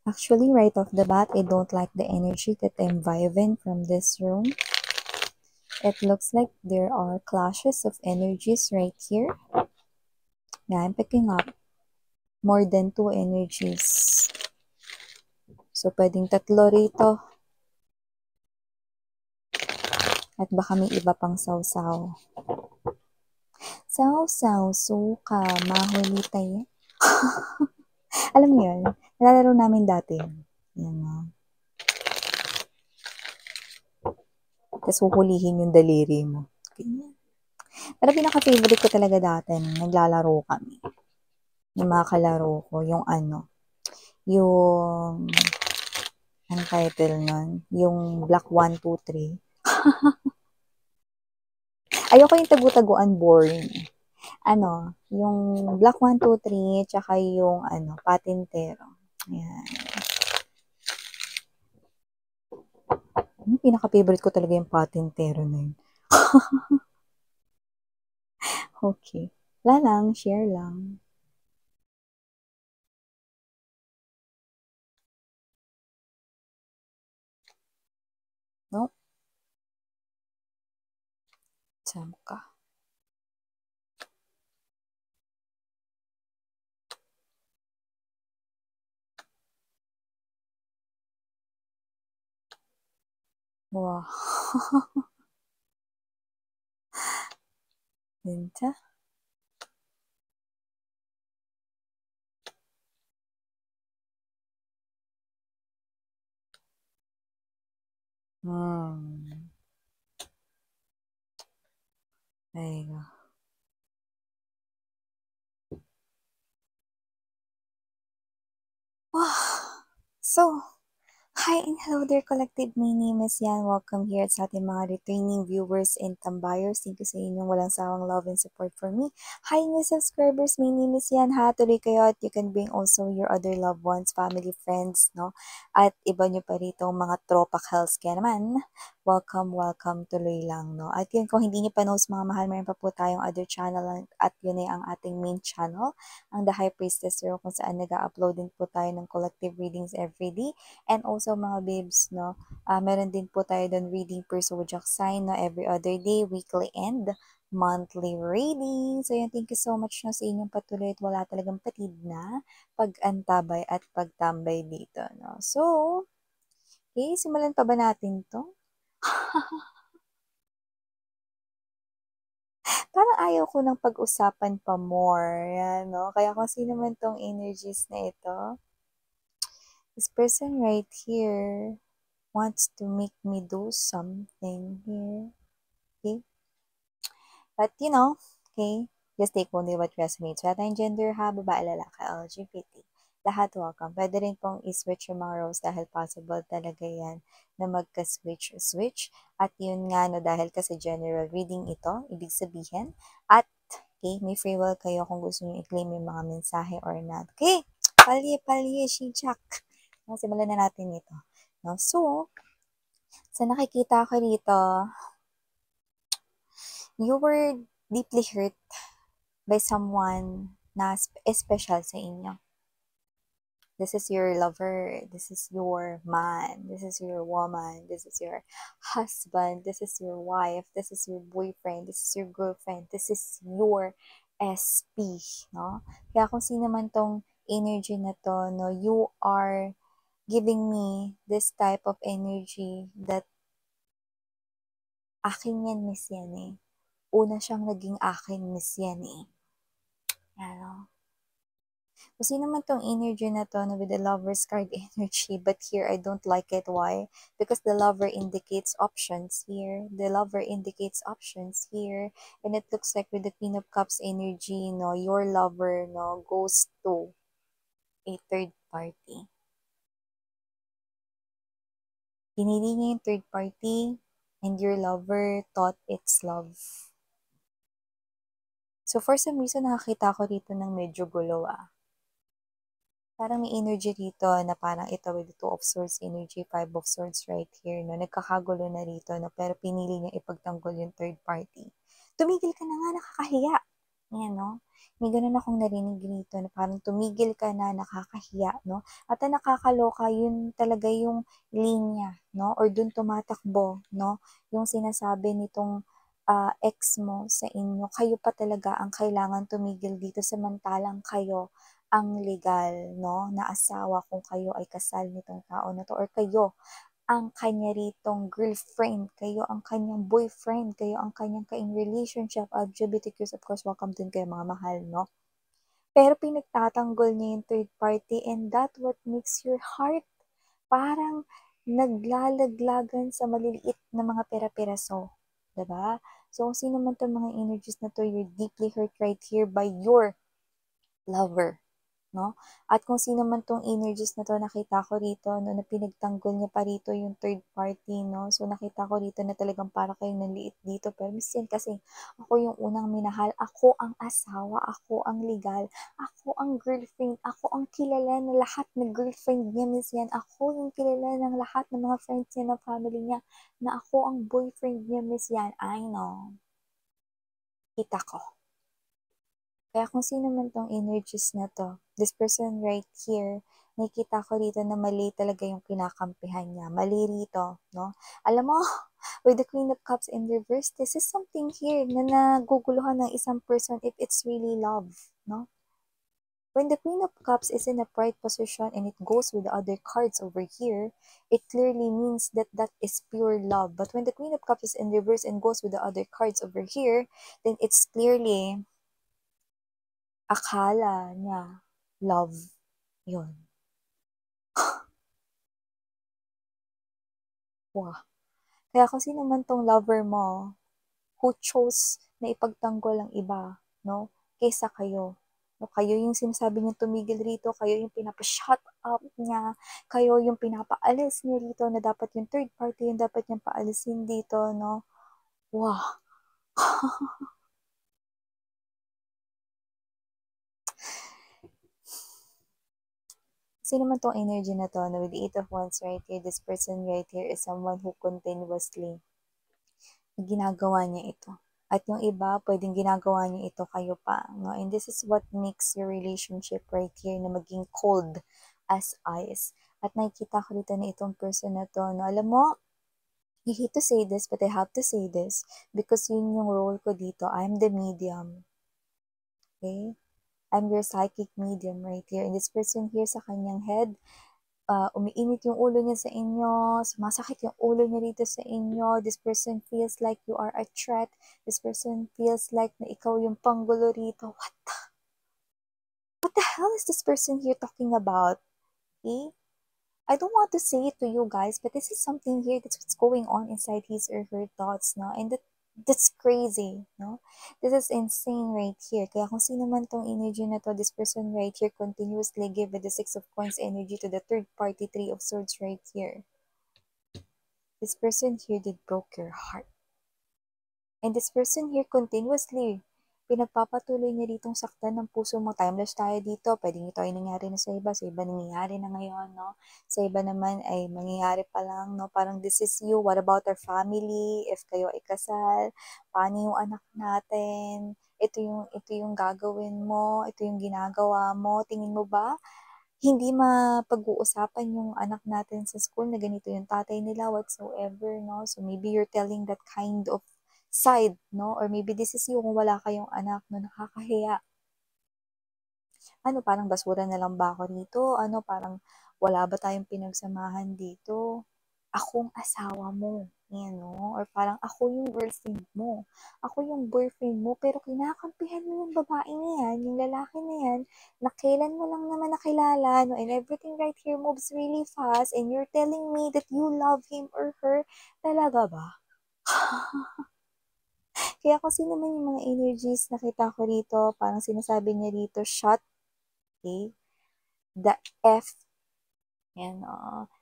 Actually, right off the bat, I don't like the energy that I'm vibing from this room. It looks like there are clashes of energies right here. Yeah, I'm picking up more than 2 energies. So, pwedeng tatlo rito. At baka may iba pang sausaw. Sausaw, suka, mahuli tayo. Alam mo yun? Nalalaro namin dati. Yan o. Tapos huhulihin yung daliri mo. Ganyan. Pero pinaka-favorite ko talaga dati, naglalaro kami. Yung mga kalaro ko, yung yung, anong title nun? Yung Black 1, 2, 3. Ayoko yung tagu-taguan, boring. Yung Black 1, 2, 3, tsaka yung, patintero. Ayan. Yung pinaka-favorite ko talaga yung patintero na yun. Okay. Wala lang, share lang. No? Saan ka? Wow. Ninja? There you go. Wow. So, hi and hello there, collective. My name is Yan. Welcome here sa ating mga returning viewers and tambayers. Thank you sa inyong walang sawang love and support for me. Hi new subscribers, my name is Yan. Ha, tuloy kayo at you can bring also your other loved ones, family, friends, no? At iba nyo pa rito mga tropa hells kaya naman. Welcome, tuloy lang, no? At yun, kung hindi nyo pa know, mga mahal, mayroon pa po tayong other channel at yun ay ang ating main channel, ang The High Priestess Zero, kung saan nag-upload din po tayo ng collective readings everyday. And also mga babes, no, meron din po tayo doon reading per zodiac sign, no, every other day, weekly and monthly reading. So yan, thank you so much no, sa inyong patuloy at wala talagang patid na pag-antabay at pagtambay dito. No? So, okay, simulan pa ba natin to? Parang ayaw ko ng pag-usapan pa more. Yan, no? Kaya kung sino man tong energies na ito, this person right here wants to make me do something here. Okay? But you know, okay, just take only what resonates. Wala tayong gender ha, babae, lalaki, LGBT. Lahat welcome. Pwede rin pong i-switch yung mga roles dahil possible talaga yan na magka-switch. At yun nga, no, dahil kasi general reading ito, ibig sabihin. At, okay, may free will kayo kung gusto nyo i-claim yung mga mensahe or not. Okay, palye, shichak. Simulan na natin ito. No? So, sa nakikita ko dito, you were deeply hurt by someone na special sa inyo. This is your lover, this is your man, this is your woman, this is your husband, this is your wife, this is your boyfriend, this is your girlfriend, this is your SP, no? Kaya kung sino man tong energy na to, no, you are giving me this type of energy that akin yan, miss yan eh. Una siyang naging akin, miss yan eh. Ano? Kung sino man tong energy na to, no, with the lover's card energy, but here I don't like it. Why? Because the lover indicates options here. The lover indicates options here. And it looks like with the Queen of Cups energy, no, your lover, no, goes to a third party. Pinili niya yung third party, and your lover thought it's love. So for some reason, nakakita ko dito ng medyo gulo Parang may energy rito na parang ito with the 2 of Swords energy, 5 of Swords right here, no? Nagkakagulo na rito, no? Pero pinili niya ipagtanggol yung third party. Tumigil ka na nga, nakakahiya. Yan, no? May ganun akong narinig dito na parang tumigil ka na, nakakahiya, no? At ang nakakaloka, yun talaga yung linya, no? Or dun tumatakbo, no? Yung sinasabi nitong ex mo sa inyo, kayo pa talaga ang kailangan tumigil dito samantalang kayo ang legal, no? Na asawa kung kayo ay kasal nitong tao na to or kayo ang kanya ritong girlfriend, kayo ang kanyang boyfriend, kayo ang kanyang ka-in relationship, LGBTQs, of course, welcome din kayo mga mahal, no? Pero pinagtatanggol niya yung third party and that what makes your heart parang naglalaglagan sa maliliit na mga pera-peraso. Diba? So, kung sino man itong mga energies na to, you're deeply hurt right here by your lover. No? At kung sino man tong energies na to, nakita ko rito, no, na pinagtanggol niya pa rito yung third party, no? So, nakita ko rito na talagang para kayong nanliit dito. Pero Miss Yan, kasi ako yung unang minahal, ako ang asawa, ako ang legal, ako ang girlfriend, ako ang kilala na lahat ng girlfriend niya, Miss Yan. Ako yung kilala ng lahat ng mga friends niya, ng family niya, na ako ang boyfriend niya, Miss Yan. I know. Kita ko. Kaya kung sino man tong energies na to, this person right here, nakikita ko dito na mali talaga yung kinakampihan niya. Mali rito, no? Alam mo, with the Queen of Cups in reverse, this is something here na naguguluhan ng isang person if it's really love, no? When the Queen of Cups is in a pride position and it goes with the other cards over here, it clearly means that that is pure love. But when the Queen of Cups is in reverse and goes with the other cards over here, then it's clearly akala niya love yun. Wow. Kaya kung sino man tong lover mo, who chose na ipagtanggol ang iba, no? Kaysa kayo. No, kayo yung sinasabi niya tumigil rito, kayo yung pinapa-shut up niya, kayo yung pinapaalis niya rito na dapat yung third party yung dapat niyang paalisin dito, no? Wow. Sino man tong energy na to, no, with the Eight of Wands right here, this person right here is someone who continuously ginagawa niya ito. At yung iba, pwedeng ginagawa niya ito kayo pa. No? And this is what makes your relationship right here na maging cold as ice. At nakikita ko dito na itong person na to. No? Alam mo, I hate to say this, but I have to say this because yun yung role ko dito. I'm the medium. Okay? I'm your psychic medium right here. And this person here sa kanyang head, umiinit yung ulo niya sa inyo, sumasakit yung ulo niya dito sa inyo, this person feels like you are a threat, this person feels like na ikaw yung panggulo rito. What the hell is this person here talking about? Okay? I don't want to say it to you guys, but this is something here that's what's going on inside his or her thoughts, no? And that's crazy, no? This is insane right here. Kaya kung sino man tong energy na to, this person right here continuously give with the Six of Coins energy to the third party, Three of Swords right here. This person here did broke your heart. And this person here continuously pinagpapatuloy niya ditong saktan ng puso mo. Timeless tayo dito. Pwedeng ito ay nangyari na sa iba nangyayari na ngayon, no? Sa iba naman ay mangyayari pa lang, no? Parang this is you. What about our family? If kayo ay kasal, paano yung anak natin? Ito yung gagawin mo, ito yung ginagawa mo. Tingin mo ba hindi mapag-uusapan yung anak natin sa school na ganito yung tatay nila whatsoever, no? So maybe you're telling that kind of side, no? Or maybe this is you kung wala kayong anak, no? Nakakahiya. Ano, parang basura na lang ba ako dito? Ano, parang wala ba tayong pinagsamahan dito? Akong asawa mo, yan, no? Or parang ako yung girlfriend mo. Ako yung boyfriend mo, pero kinakampihan mo yung babae na yan, yung lalaki na yan, na kailan mo lang naman nakilala, no? And everything right here moves really fast, and you're telling me that you love him or her. Talaga ba? Kaya kasi naman yung mga energies nakita ko rito, parang sinasabi niya rito, shut, okay? The F, yan,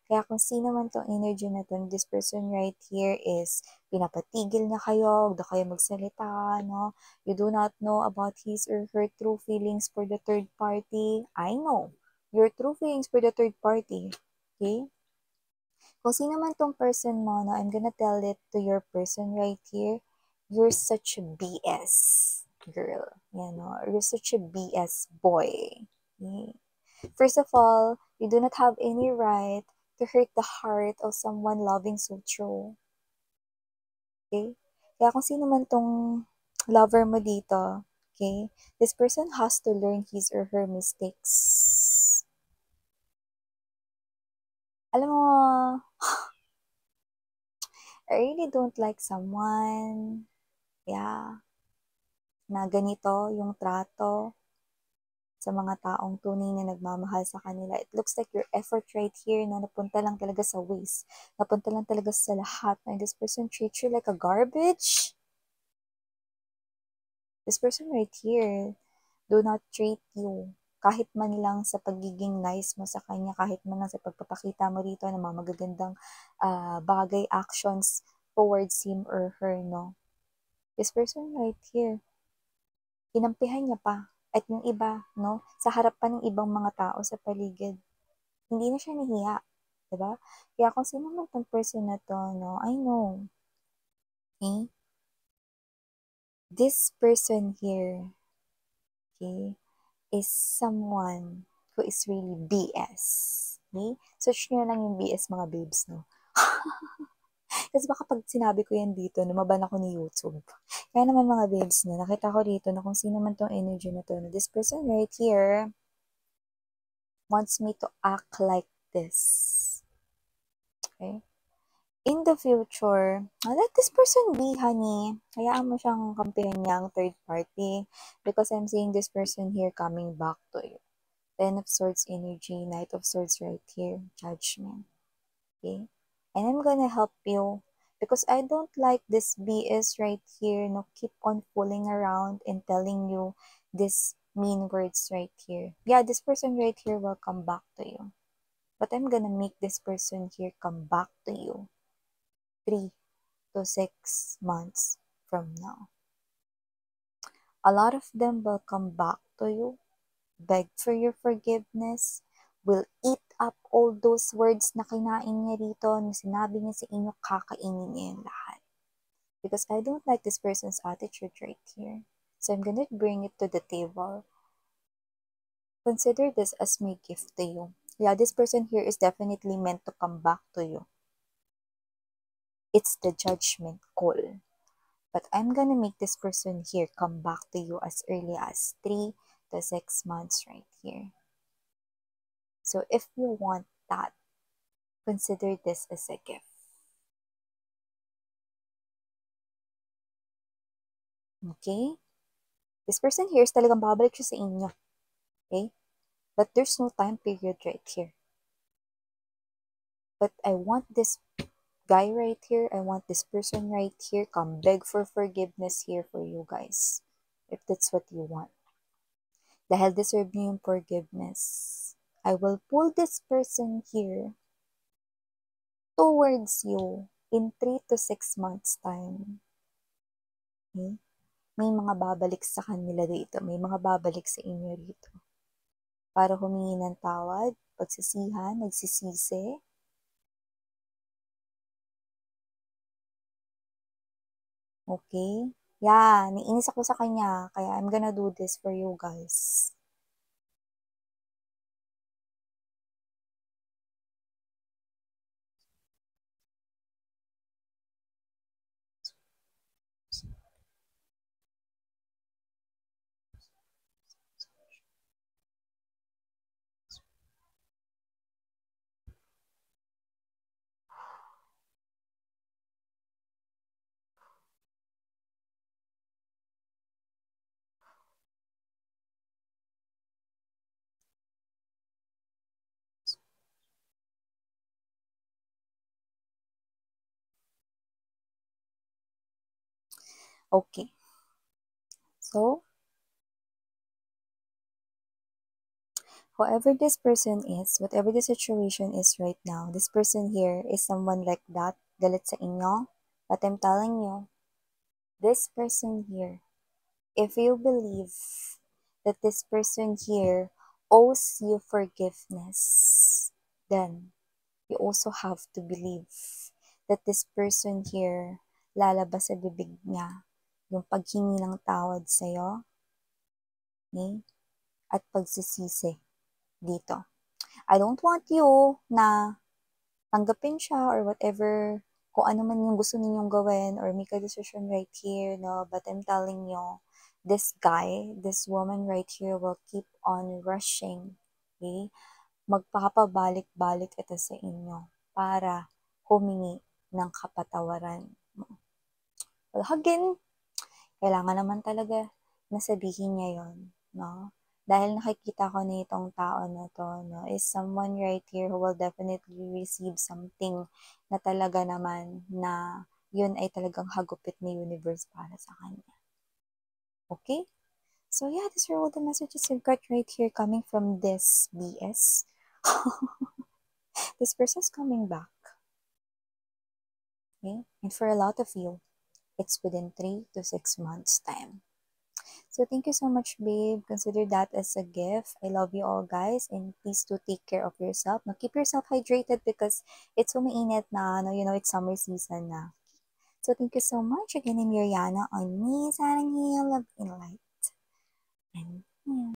kaya kung sino man tong energy na to, this person right here is pinapatigil na kayo, huwag na kayo magsalita, no? You do not know about his or her true feelings for the third party. I know your true feelings for the third party, okay? Kung sino man tong person mo, no, I'm gonna tell it to your person right here, you're such a BS. girl, you're such a BS boy. Okay? First of all, you do not have any right to hurt the heart of someone loving so true. Okay? Kaya kung sino man tong lover mo dito, okay, this person has to learn his or her mistakes. Alam mo, I really don't like someone, na ganito yung trato sa mga taong tunay na nagmamahal sa kanila. It looks like your effort right here na napunta lang talaga sa waste. Napunta lang talaga sa lahat. And this person treats you like a garbage. This person right here do not treat you kahit man lang sa pagiging nice mo sa kanya, kahit man lang sa pagpapakita mo rito ng mga magagandang bagay, actions towards him or her, no? This person right here, kinampihan niya pa. At yung iba, no, sa harap pa ng ibang mga tao sa paligid, hindi na siya nahiya. Diba? Kaya kung sino man tong person na to, no, I know, okay, this person here, okay, is someone who is really BS. Okay? Search nyo lang yung BS mga babes, no? Kasi baka pag sinabi ko yan dito, lumaban ako ni YouTube. Kaya naman mga babes, no, nakita ko dito na kung sino man tong energy na to, no, this person right here wants me to act like this. Okay? In the future, let this person be, honey. Hayaan mo siyang kampihan niyang third party because I'm seeing this person here coming back to you. Ten of Swords energy, Knight of Swords right here, Judgment. Okay? And I'm gonna help you because I don't like this BS right here, no, keep on fooling around and telling you these mean words right here. Yeah, this person right here will come back to you. But I'm gonna make this person here come back to you 3 to 6 months from now. A lot of them will come back to you, beg for your forgiveness, will eat up all those words na kinain niya rito, na sinabi niya sa inyo, kakainin niya yung lahat. Because I don't like this person's attitude right here. So I'm gonna bring it to the table. Consider this as my gift to you. Yeah, this person here is definitely meant to come back to you. It's the judgment call. But I'm gonna make this person here come back to you as early as 3 to 6 months right here. So if you want that, consider this as a gift. Okay? This person here is talagang babalik siya sa inyo. Okay? But there's no time period right here. But I want this guy right here, I want this person right here, come beg for forgiveness here for you guys. If that's what you want. Dahil deserve niyo yung forgiveness. I will pull this person here towards you in 3 to 6 months time. Okay? May mga babalik sa kanila dito. May mga babalik sa inyo dito. Para humingi ng tawad, pagsisihan, nagsisisi. Okay? Yeah, naiinis ako sa kanya. Kaya I'm gonna do this for you guys. Okay. So, whoever this person is, whatever the situation is right now, this person here is someone like that, galit sa inyo. But I'm telling you, this person here, if you believe that this person here owes you forgiveness, then you also have to believe that this person here lalabas sa bibig niya yung paghingi ng tawad sa'yo, okay? At pagsisisi dito. I don't want you na tanggapin siya or whatever, kung ano man yung gusto ninyong gawin or make a decision right here, no? But I'm telling you, this guy, this woman right here will keep on rushing, okay? Magpapabalik-balik ito sa inyo para humingi ng kapatawaran mo. Well, again, kailangan naman talaga na sabihin niya yon, no? Dahil nakikita ko na itong tao na to, no, is someone right here who will definitely receive something na talaga naman na yun ay talagang hagupit ni universe para sa kanya. Okay? So yeah, these are all the messages I've got right here coming from this BS. This person's coming back. Okay? And for a lot of you, it's within 3 to 6 months time. So thank you so much, babe. Consider that as a gift. I love you all, guys, and please do take care of yourself. Now, keep yourself hydrated because it's umiinit na, no, you know, it's summer season na. So thank you so much. Again, I'm Miriana on me, Sarang Love in Light. And yeah.